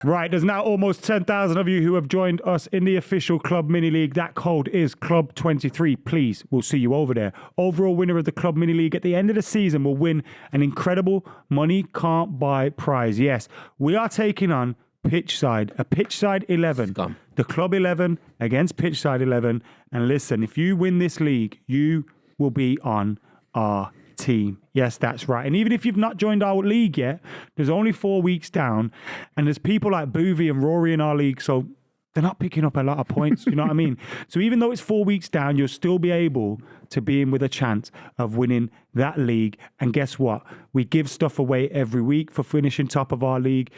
Right, there's now almost 10,000 of you who have joined us in the official Club Mini League. That code is Club23. Please, we'll see you over there. Overall winner of the Club Mini League at the end of the season will win an incredible money can't buy prize. Yes, we are taking on Pitchside, a Pitchside 11. The Club 11 against Pitchside 11. And listen, if you win this league, you will be on our team. Yes, that's right. And even if you've not joined our league yet, there's only 4 weeks down, and there's people like Boovy and Rory in our league, so they're not picking up a lot of points. You know what I mean? So even though it's 4 weeks down, you'll still be able to be in with a chance of winning that league. And guess what? We give stuff away every week for finishing top of our league,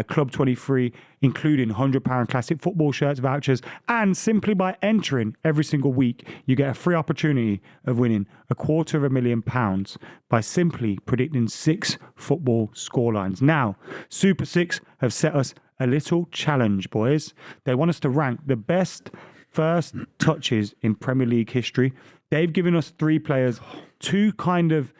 Club 23, including £100 classic football shirts, vouchers, and simply by entering every single week, you get a free opportunity of winning £250,000 by simply predicting 6 football scorelines. Now, Super 6 have set us a little challenge, boys. They want us to rank the best first touches in Premier League history. They've given us 3 players to kind of,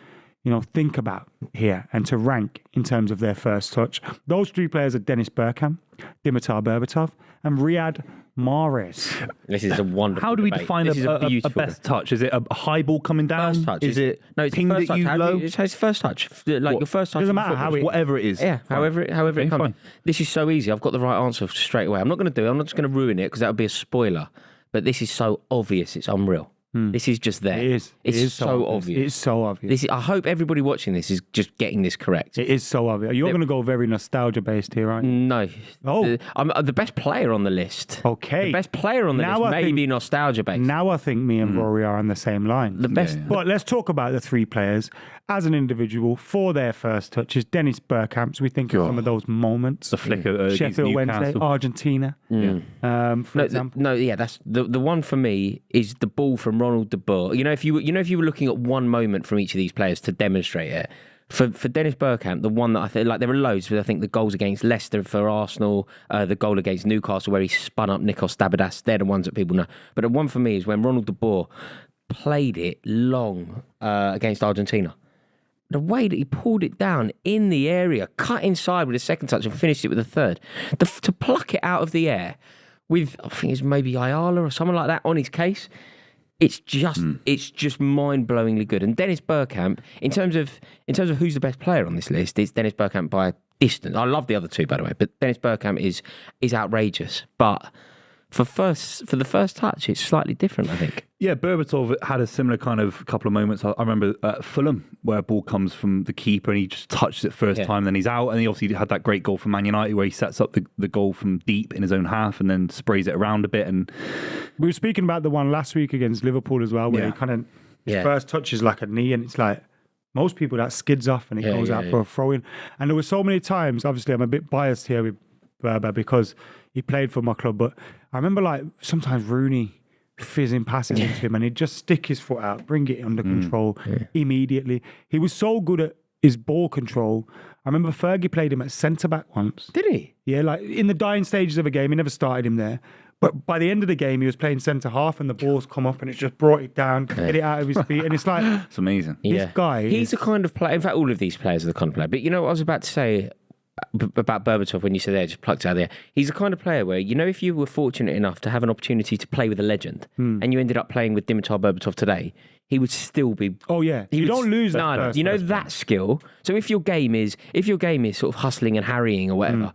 think about here and to rank in terms of their first touch. Those 3 players are Dennis Bergkamp, Dimitar Berbatov, and Riyad Mahrez. This is a wonderful How do we debate. define a best touch? Is it a high ball coming down? First touch. Is it pinged first at you touch. low? It's first touch. Like your first touch. Doesn't matter how whatever it is. Yeah, however it comes. fine. This is so easy. I've got the right answer straight away. I'm not going to do it. I'm not just going to ruin it because that would be a spoiler. But this is so obvious. It's unreal. This is just there. It is. It's so obvious. It is so obvious. I hope everybody watching this is just getting this correct. It is so obvious. You're going to go very nostalgia-based here, aren't you? No. Oh. I'm the best player on the list. Okay. The best player on the Now list I may think- be nostalgia-based. Now I think me and Rory are on the same line. The best. But let's talk about the 3 players as an individual for their first touches. Dennis Bergkamp, we think of some of those moments. The flicker against Sheffield Wednesday, Newcastle. Argentina, for example. That's the one for me is the ball from Ronald de Boer. If you were looking at one moment from each of these players to demonstrate it. For Dennis Bergkamp, the one that I think, there are loads, but I think the goals against Leicester for Arsenal, the goal against Newcastle where he spun up Nikos Stabidas, they're the ones that people know. But the one for me is when Ronald de Boer played it long against Argentina. The way that he pulled it down in the area, cut inside with a second touch and finished it with a third. To pluck it out of the air with, I think it's maybe Ayala or someone like that on his case, it's just mind-blowingly good. And Dennis Bergkamp, in terms of who's the best player on this list, it's Dennis Bergkamp by a distance. I love the other 2, by the way, but Dennis Bergkamp is outrageous. But for the first touch, it's slightly different, I think. Yeah, Berbatov had a similar kind of couple of moments. I remember at Fulham where a ball comes from the keeper and he just touches it first time, then he's out. And he obviously had that great goal from Man United where he sets up the goal from deep in his own half and then sprays it around a bit. And We were speaking about the one last week against Liverpool as well, where he kind of his first touch is like a knee, and it's like most people that skids off and it goes out for a throw in. And there were so many times. Obviously, I'm a bit biased here with Berba because he played for my club, but I remember sometimes Rooney fizzing passes into him and he'd just stick his foot out, bring it under control immediately. He was so good at his ball control. I remember Fergie played him at centre-back once. Did he? Yeah, in the dying stages of a game, he never started him there. But by the end of the game, he was playing centre-half and the ball's come up and it's just brought it down, get it out of his feet. And it's like... it's amazing. This guy He's the kind of player... In fact, all of these players are the kind of player. But you know what I was about to say about Berbatov when you said there, just plucked it out of there. He's the kind of player where, if you were fortunate enough to have an opportunity to play with a legend and you ended up playing with Dimitar Berbatov today, he would still be... Oh, yeah. You don't lose that first. You know that skill. So if your game is sort of hustling and harrying or whatever,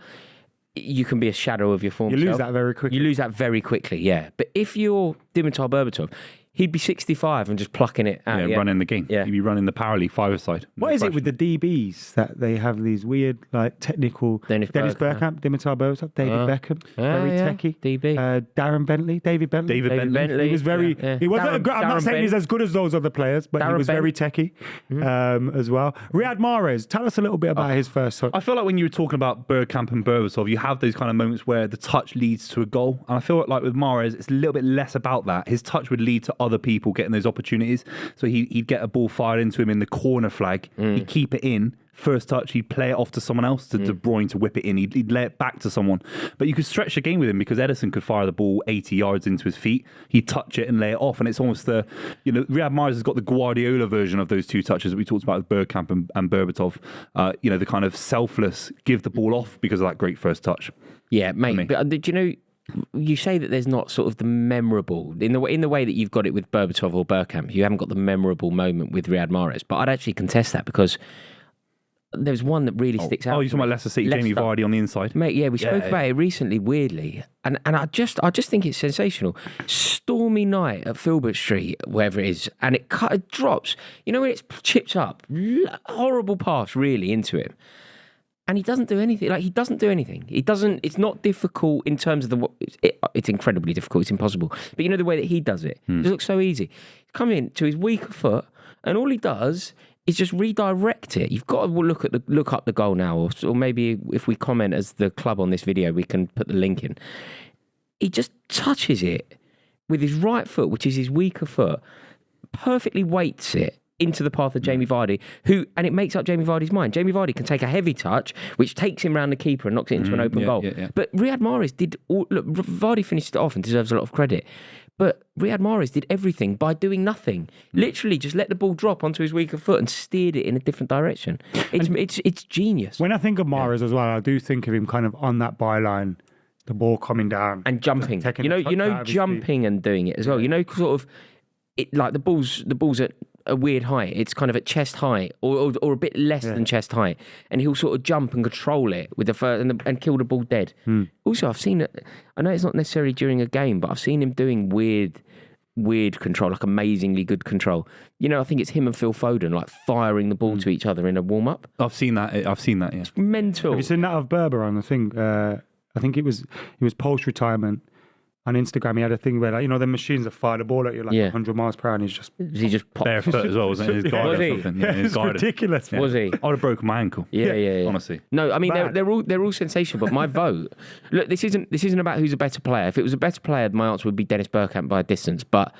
you can be a shadow of your former self. You lose that very quickly. You lose that very quickly, yeah. But if you're Dimitar Berbatov, he'd be 65 and just plucking it out. Yeah, running the game. Yeah. He'd be running the Power League 5-a-side. What is it with the DBs that they have these weird, technical... Dennis Bergkamp, Dimitar Berbatov, David Beckham, very techie. DB. David Bentley. David Bentley. He was very... He wasn't I'm not saying he's as good as those other players, but he was very techie as well. Riyad Mahrez, tell us a little bit about his first touch. I feel like when you were talking about Bergkamp and Berbatov, you have those kind of moments where the touch leads to a goal. And I feel like with Mahrez, it's a little bit less about that. His touch would lead to other people getting those opportunities. So he'd get a ball fired into him in the corner flag. He'd keep it in. First touch, he'd play it off to someone else, to De Bruyne to whip it in. He'd lay it back to someone. But you could stretch the game with him because Edison could fire the ball 80 yards into his feet. He'd touch it and lay it off. And it's almost Riyad Mahrez has got the Guardiola version of those 2 touches that we talked about with Bergkamp and Berbatov. The kind of selfless, give the ball off because of that great first touch. Yeah, mate. me. But do you know? You say that there's not sort of the memorable in the way that you've got it with Berbatov or Bergkamp. You haven't got the memorable moment with Riyad Mahrez, but I'd actually contest that because there's one that really sticks out. Oh, you're talking about Leicester City, Jamie Vardy on the inside. Mate, yeah, we spoke about it recently, weirdly, and I just think it's sensational. Stormy night at Filbert Street, wherever it is, and it drops. You know when it's chipped up, horrible pass really into him. And he doesn't do anything. Like, he doesn't do anything. He doesn't. It's not difficult in terms of it's incredibly difficult. It's impossible. But you know the way that he does it. It looks so easy. Come in to his weaker foot, and all he does is just redirect it. You've got to look up the goal now, or maybe if we comment as the club on this video, we can put the link in. He just touches it with his right foot, which is his weaker foot, perfectly weights it into the path of Jamie Vardy, and it makes up Jamie Vardy's mind. Jamie Vardy can take a heavy touch, which takes him round the keeper and knocks it into an open goal. But Riyad Mahrez look, Vardy finished it off and deserves a lot of credit. But Riyad Mahrez did everything by doing nothing. Literally just let the ball drop onto his weaker foot and steered it in a different direction. It's genius. When I think of Mahrez as well, I do think of him kind of on that byline, the ball coming down. And jumping. Taking You a touch out know of his jumping and doing it as well. You know, sort of, like the ball's at a weird height. It's kind of at chest height or a bit less than chest height, and he'll sort of jump and control it with the first and kill the ball dead. Also, I've seen it. I know it's not necessarily during a game, but I've seen him doing weird control, like amazingly good control. You know, I think it's him and Phil Foden like firing the ball to each other in a warm up. I've seen that. Yeah. It's mental. Have you seen that of Berber on the thing? I think it was post retirement. On Instagram, he had a thing where, like, you know, the machines that fire the ball at you like 100 miles per hour, and he just popped barefoot as well, wasn't it? His guard Was or he? something. Yeah, his It's guard. ridiculous. Was he? I would have broken my ankle. Yeah. Honestly. No, I mean Bad. they're all sensational, but my vote. Look, this isn't about who's a better player. If it was a better player, my answer would be Dennis Bergkamp by a distance. But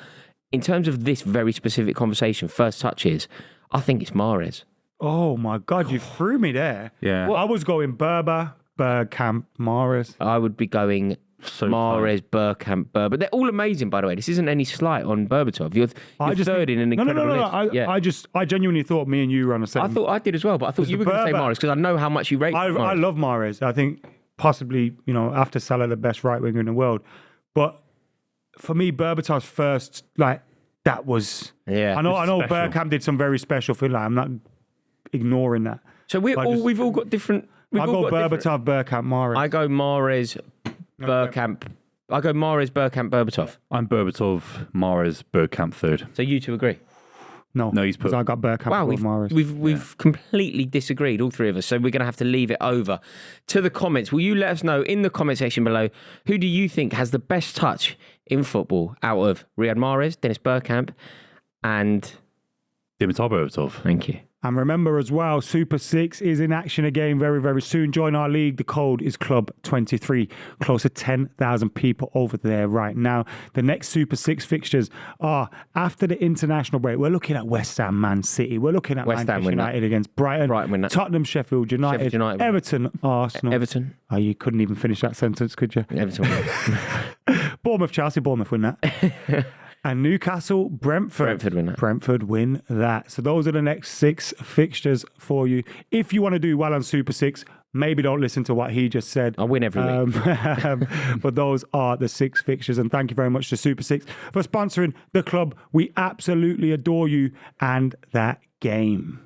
in terms of this very specific conversation, first touches, I think it's Mahrez. Oh my God, you threw me there. Yeah. Well, I was going Berber, Bergkamp, Mahrez. I would be going Mahrez, Bergkamp, Berber. They're all amazing, by the way. This isn't any slight on Berbatov. You're third in an incredible list. I genuinely thought me and you were on the same. I thought I did as well, but I thought you were going to say Mahrez because I know how much you rate I Mahrez. love Mahrez. I think possibly, you know, after Salah, the best right winger in the world. But for me, Berbatov's first, like, that was. Yeah. I know special. Bergkamp did some very special thing. Like, I'm not ignoring that. So we've all got different. I go Berbatov, Bergkamp, Mahrez. I go Mahrez, Bergkamp. I go Mahrez, Bergkamp, Berbatov. I'm Berbatov, Mahrez, Bergkamp third. So you two agree? No, he's put. 'cause I got Bergkamp Wow, above Mahrez. we've completely disagreed, all three of us. So we're going to have to leave it over to the comments. Will you let us know in the comment section below, who do you think has the best touch in football out of Riyad Mahrez, Dennis Bergkamp, and Dimitar Berbatov. Thank you. And remember as well, Super 6 is in action again very, very soon. Join our league. The code is Club23. Close to 10,000 people over there right now. The next Super 6 fixtures are after the international break. We're looking at West Ham, Man City. We're looking at West Ham Manchester United against Brighton, win that. Tottenham, Sheffield United, Everton, Arsenal. Everton. Oh, you couldn't even finish that sentence, could you? Everton. Bournemouth, Chelsea, Bournemouth win that. And Newcastle, Brentford. Brentford win that. Win that. So those are the next 6 fixtures for you. If you want to do well on Super 6, maybe don't listen to what he just said. I'll win every week. But those are the 6 fixtures. And thank you very much to Super 6 for sponsoring the club. We absolutely adore you and that game.